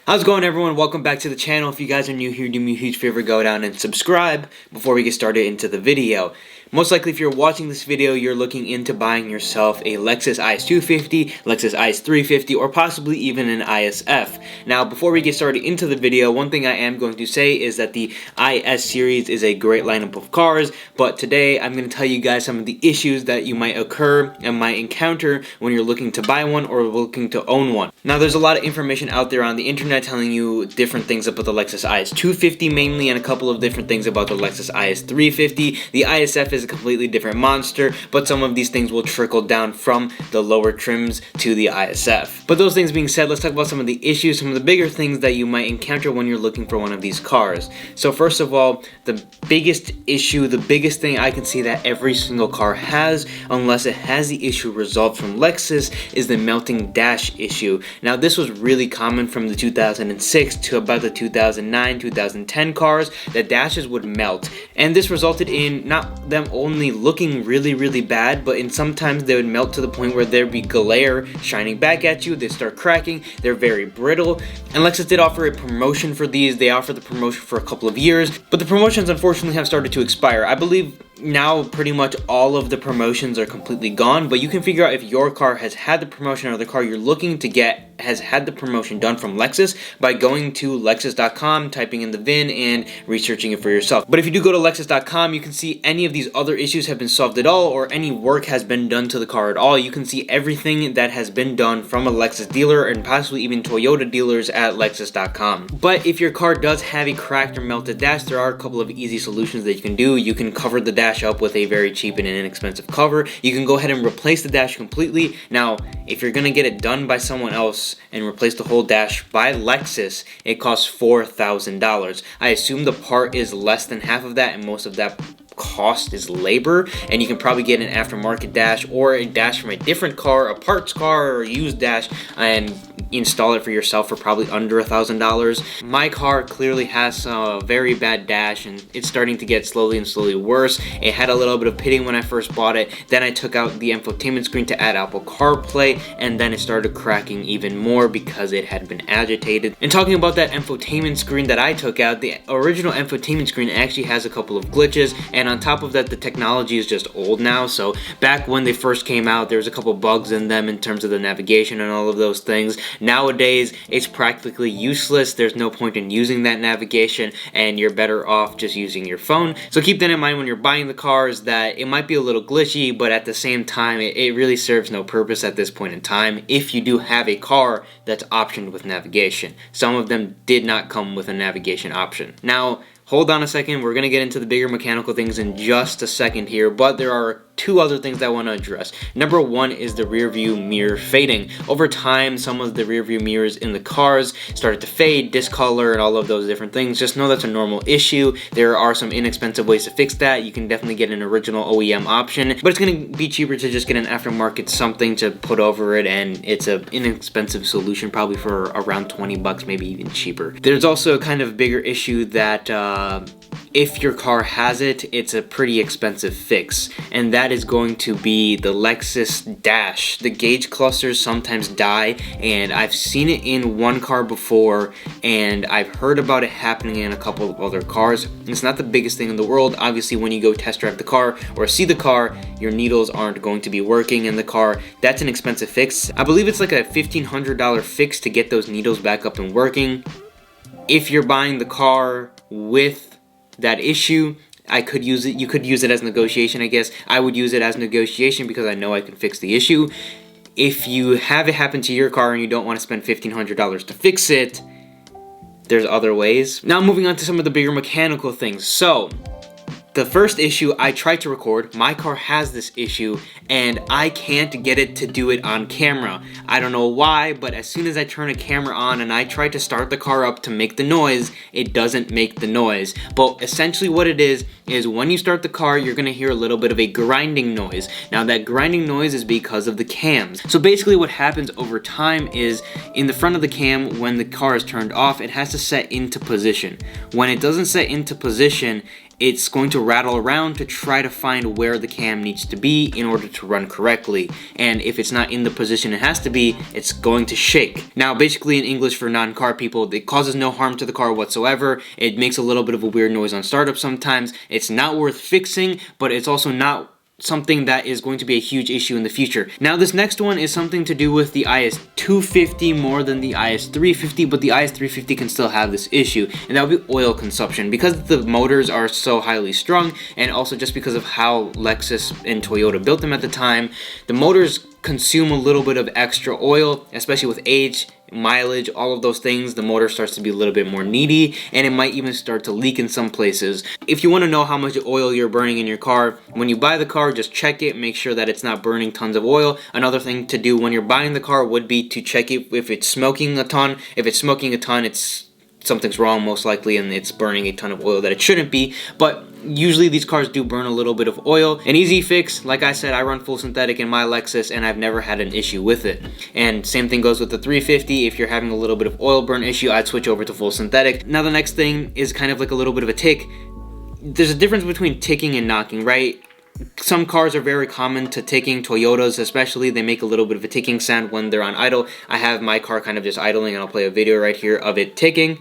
How's it going, everyone? Welcome back to the channel. If you guys are new here, do me a huge favor, go down and subscribe before we get started into the video. Most likely, if you're watching this video, you're looking into buying yourself a Lexus Is250, Lexus Is350, or possibly even an ISF. Now, before we get started into the video, one thing I am going to say is that the IS series is a great lineup of cars, but today I'm going to tell you guys some of the issues that you might occur and might encounter when you're looking to buy one or looking to own one. Now, there's a lot of information out there on the internet telling you different things about the Lexus Is250 mainly, and a couple of different things about the Lexus Is350. The ISF is a completely different monster, but some of these things will trickle down from the lower trims to the ISF. But those things being said, let's talk about some of the issues, some of the bigger things that you might encounter when you're looking for one of these cars. So first of all, the biggest issue, the biggest thing I can see that every single car has, unless it has the issue resolved from Lexus, is the melting dash issue. Now, this was really common from the 2006 to about the 2009, 2010 cars. The dashes would melt, and this resulted in not them only looking really bad, but in sometimes they would melt to the point where there'd be glare shining back at you. They start cracking. They're very brittle, and Lexus did offer a promotion for these. They offered the promotion for a couple of years, but the promotions unfortunately have started to expire. I believe now pretty much all of the promotions are completely gone, but you can figure out if your car has had the promotion or the car you're looking to get has had the promotion done from Lexus by going to Lexus.com, typing in the VIN, and researching it for yourself. But if you do go to Lexus.com, you can see any of these other issues have been solved at all, or any work has been done to the car at all. You can see everything that has been done from a Lexus dealer and possibly even Toyota dealers at Lexus.com. But if your car does have a cracked or melted dash, there are a couple of easy solutions that you can do. You can cover the dash up with a very cheap and inexpensive cover. You can go ahead and replace the dash completely. Now, if you're gonna get it done by someone else and replace the whole dash by Lexus, it costs $4,000. I assume the part is less than half of that, and most of that cost is labor, and you can probably get an aftermarket dash or a dash from a different car, a parts car, or a used dash, and install it for yourself for probably under $1,000. My car clearly has a very bad dash, and it's starting to get slowly worse. It had a little bit of pitting when I first bought it. Then I took out the infotainment screen to add Apple CarPlay, and then it started cracking even more because it had been agitated. And talking about that infotainment screen that I took out, the original infotainment screen actually has a couple of glitches, and on top of that, the technology is just old now. So back when they first came out, there was a couple bugs in them in terms of the navigation and all of those things. Nowadays, it's practically useless. There's no point in using that navigation, and you're better off just using your phone. So keep that in mind when you're buying the cars, that it might be a little glitchy, but at the same time, it really serves no purpose at this point in time if you do have a car that's optioned with navigation. Some of them did not come with a navigation option. Now, hold on a second, we're going to get into the bigger mechanical things in just a second here, but there are two other things that I want to address. Number one is the rear view mirror fading. Over time, some of the rear view mirrors in the cars started to fade, discolor, and all of those different things. Just know that's a normal issue. There are some inexpensive ways to fix that. You can definitely get an original OEM option, but it's going to be cheaper to just get an aftermarket something to put over it, and it's an inexpensive solution, probably for around 20 bucks, maybe even cheaper. There's also a kind of bigger issue that if your car has it, it's a pretty expensive fix, and that is going to be the Lexus dash. The gauge clusters sometimes die, and I've seen it in one car before, and I've heard about it happening in a couple of other cars. It's not the biggest thing in the world. Obviously, when you go test drive the car or see the car, your needles aren't going to be working in the car. That's an expensive fix. I believe it's like a $1,500 fix to get those needles back up and working. If you're buying the car with that issue, I could use it. You could use it as negotiation, I guess. I would use it as negotiation because I know I can fix the issue. If you have it happen to your car and you don't want to spend $1,500 to fix it, there's other ways. Now, moving on to some of the bigger mechanical things. So, the first issue I tried to record, my car has this issue, and I can't get it to do it on camera. I don't know why, but as soon as I turn a camera on and I try to start the car up to make the noise, it doesn't make the noise. But essentially what it is when you start the car, you're gonna hear a little bit of a grinding noise. Now, that grinding noise is because of the cams. So basically what happens over time is, in the front of the cam, when the car is turned off, it has to set into position. When it doesn't set into position, it's going to rattle around to try to find where the cam needs to be in order to run correctly. And if it's not in the position it has to be, it's going to shake. Now, basically in English for non-car people, it causes no harm to the car whatsoever. It makes a little bit of a weird noise on startup sometimes. It's not worth fixing, but it's also not something that is going to be a huge issue in the future. Now, this next one is something to do with the Is250 more than the Is350, but the Is350 can still have this issue, and that would be oil consumption. Because the motors are so highly strung, and also just because of how Lexus and Toyota built them at the time, the motors consume a little bit of extra oil, especially with age, mileage, all of those things. The motor starts to be a little bit more needy, and it might even start to leak in some places. If you want to know how much oil you're burning in your car, when you buy the car, just check it, make sure that it's not burning tons of oil. Another thing to do when you're buying the car would be to check it if it's smoking a ton. If it's smoking a ton, something's wrong most likely, and it's burning a ton of oil that it shouldn't be. But usually these cars do burn a little bit of oil. An easy fix, like I said, I run full synthetic in my Lexus and I've never had an issue with it. And same thing goes with the 350. If you're having a little bit of oil burn issue, I'd switch over to full synthetic. Now, the next thing is kind of like a little bit of a tick. There's a difference between ticking and knocking, right? Some cars are very common to ticking. Toyotas especially, they make a little bit of a ticking sound when they're on idle. I have my car kind of just idling, and I'll play a video right here of it ticking.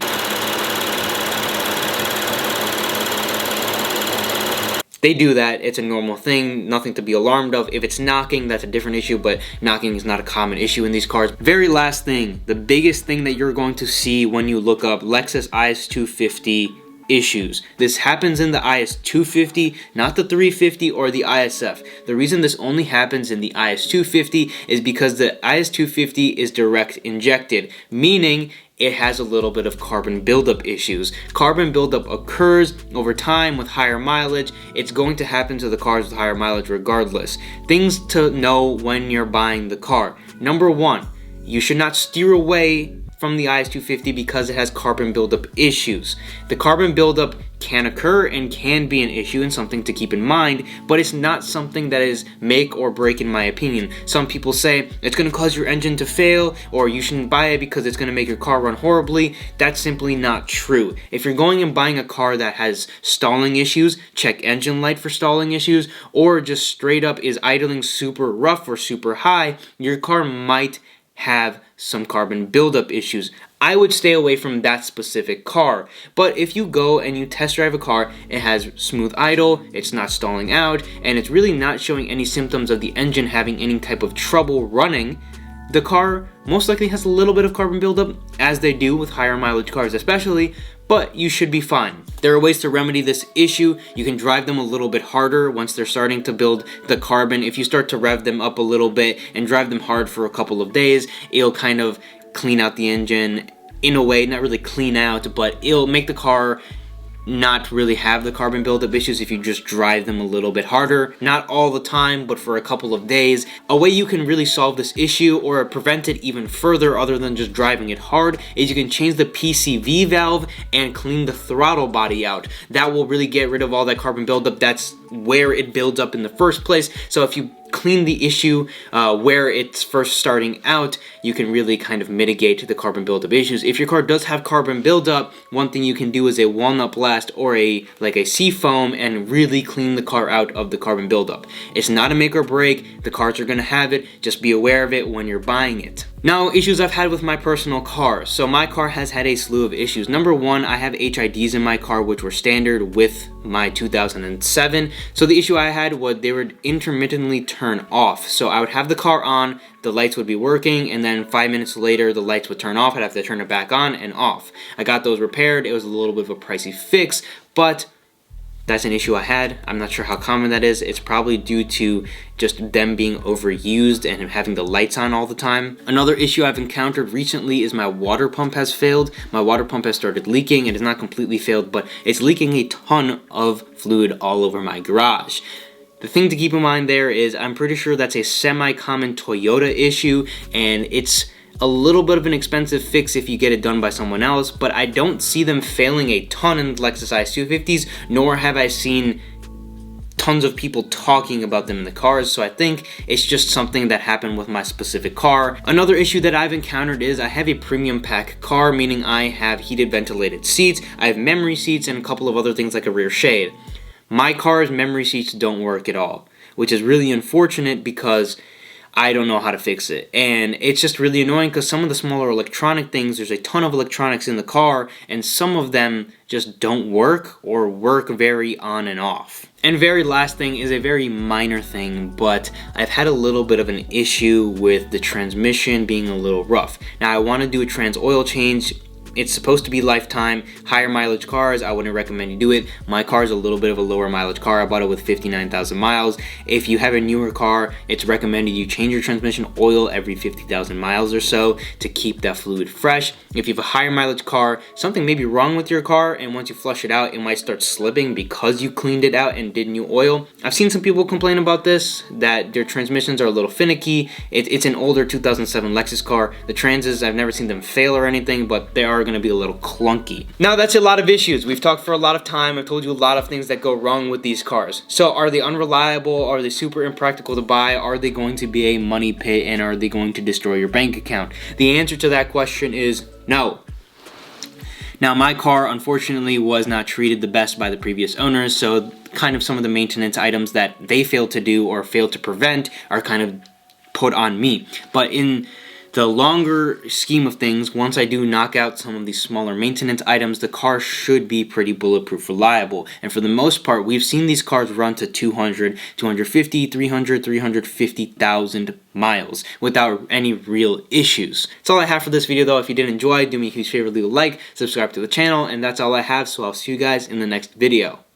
They do that. It's a normal thing, nothing to be alarmed of. If it's knocking, that's a different issue, but knocking is not a common issue in these cars. Very last thing, the biggest thing that you're going to see when you look up Lexus Is250 issues. This happens in the Is250, not the 350 or the ISF. The reason this only happens in the Is250 is because the Is250 is direct injected, meaning it has a little bit of carbon buildup issues. Carbon buildup occurs over time with higher mileage. It's going to happen to the cars with higher mileage regardless. Things to know when you're buying the car. Number one, you should not steer away from the Is250 because it has carbon buildup issues. The carbon buildup can occur and can be an issue and something to keep in mind, but it's not something that is make or break in my opinion. Some people say it's going to cause your engine to fail, or you shouldn't buy it because it's going to make your car run horribly. That's simply not true. If you're going and buying a car that has stalling issues, check engine light for stalling issues, or just straight up is idling super rough or super high, your car might have some carbon buildup issues. I would stay away from that specific car. But if you go and you test drive a car, it has smooth idle, it's not stalling out, and it's really not showing any symptoms of the engine having any type of trouble running, the car most likely has a little bit of carbon buildup, as they do with higher mileage cars especially, but you should be fine. There are ways to remedy this issue. You can drive them a little bit harder once they're starting to build the carbon. If you start to rev them up a little bit and drive them hard for a couple of days, it'll kind of clean out the engine in a way, not really clean out, but it'll make the car not really have the carbon buildup issues if you just drive them a little bit harder. Not all the time, but for a couple of days. A way you can really solve this issue or prevent it even further other than just driving it hard is you can change the PCV valve and clean the throttle body out. That will really get rid of all that carbon buildup. That's where it builds up in the first place. So if you clean the issue where it's first starting out, you can really kind of mitigate the carbon buildup issues. If your car does have carbon buildup, one thing you can do is a walnut blast or a sea foam and really clean the car out of the carbon buildup. It's not a make or break. The cars are going to have it. Just be aware of it when you're buying it. Now, issues I've had with my personal car. So my car has had a slew of issues. Number one, I have HIDs in my car, which were standard with my 2007. So the issue I had was they would intermittently turn off. So I would have the car on, the lights would be working, and then 5 minutes later, the lights would turn off. I'd have to turn it back on and off. I got those repaired. It was a little bit of a pricey fix, but that's an issue I had. I'm not sure how common that is. It's probably due to just them being overused and having the lights on all the time. Another issue I've encountered recently is my water pump has failed. My water pump has started leaking. It is not completely failed, but it's leaking a ton of fluid all over my garage. The thing to keep in mind there is I'm pretty sure that's a semi-common Toyota issue, and it's a little bit of an expensive fix if you get it done by someone else, but I don't see them failing a ton in Lexus Is250s, nor have I seen tons of people talking about them in the cars, so I think it's just something that happened with my specific car. Another issue that I've encountered is I have a premium pack car, meaning I have heated ventilated seats, I have memory seats, and a couple of other things like a rear shade. My car's memory seats don't work at all, which is really unfortunate because I don't know how to fix it. And it's just really annoying because some of the smaller electronic things, there's a ton of electronics in the car, and some of them just don't work or work very on and off. And very last thing is a very minor thing, but I've had a little bit of an issue with the transmission being a little rough. Now I want to do a trans oil change. It's supposed to be lifetime. Higher mileage cars, I wouldn't recommend you do it. My car is a little bit of a lower mileage car. I bought it with 59,000 miles. If you have a newer car, it's recommended you change your transmission oil every 50,000 miles or so to keep that fluid fresh. If you have a higher mileage car, something may be wrong with your car, and once you flush it out, it might start slipping because you cleaned it out and did new oil. I've seen some people complain about this, that their transmissions are a little finicky. It's an older 2007 Lexus car. The transes, I've never seen them fail or anything, but they are going to be a little clunky. Now that's a lot of issues. We've talked for a lot of time. I've told you a lot of things that go wrong with these cars. So are they unreliable? Are they super impractical to buy? Are they going to be a money pit, and are they going to destroy your bank account? The answer to that question is no. Now my car unfortunately was not treated the best by the previous owners, so kind of some of the maintenance items that they failed to do or failed to prevent are kind of put on me. But in the longer scheme of things, once I do knock out some of these smaller maintenance items, the car should be pretty bulletproof reliable. And for the most part, we've seen these cars run to 200, 250, 300, 350,000 miles without any real issues. That's all I have for this video though. If you did enjoy, do me a huge favor, leave a like, subscribe to the channel, and that's all I have, so I'll see you guys in the next video.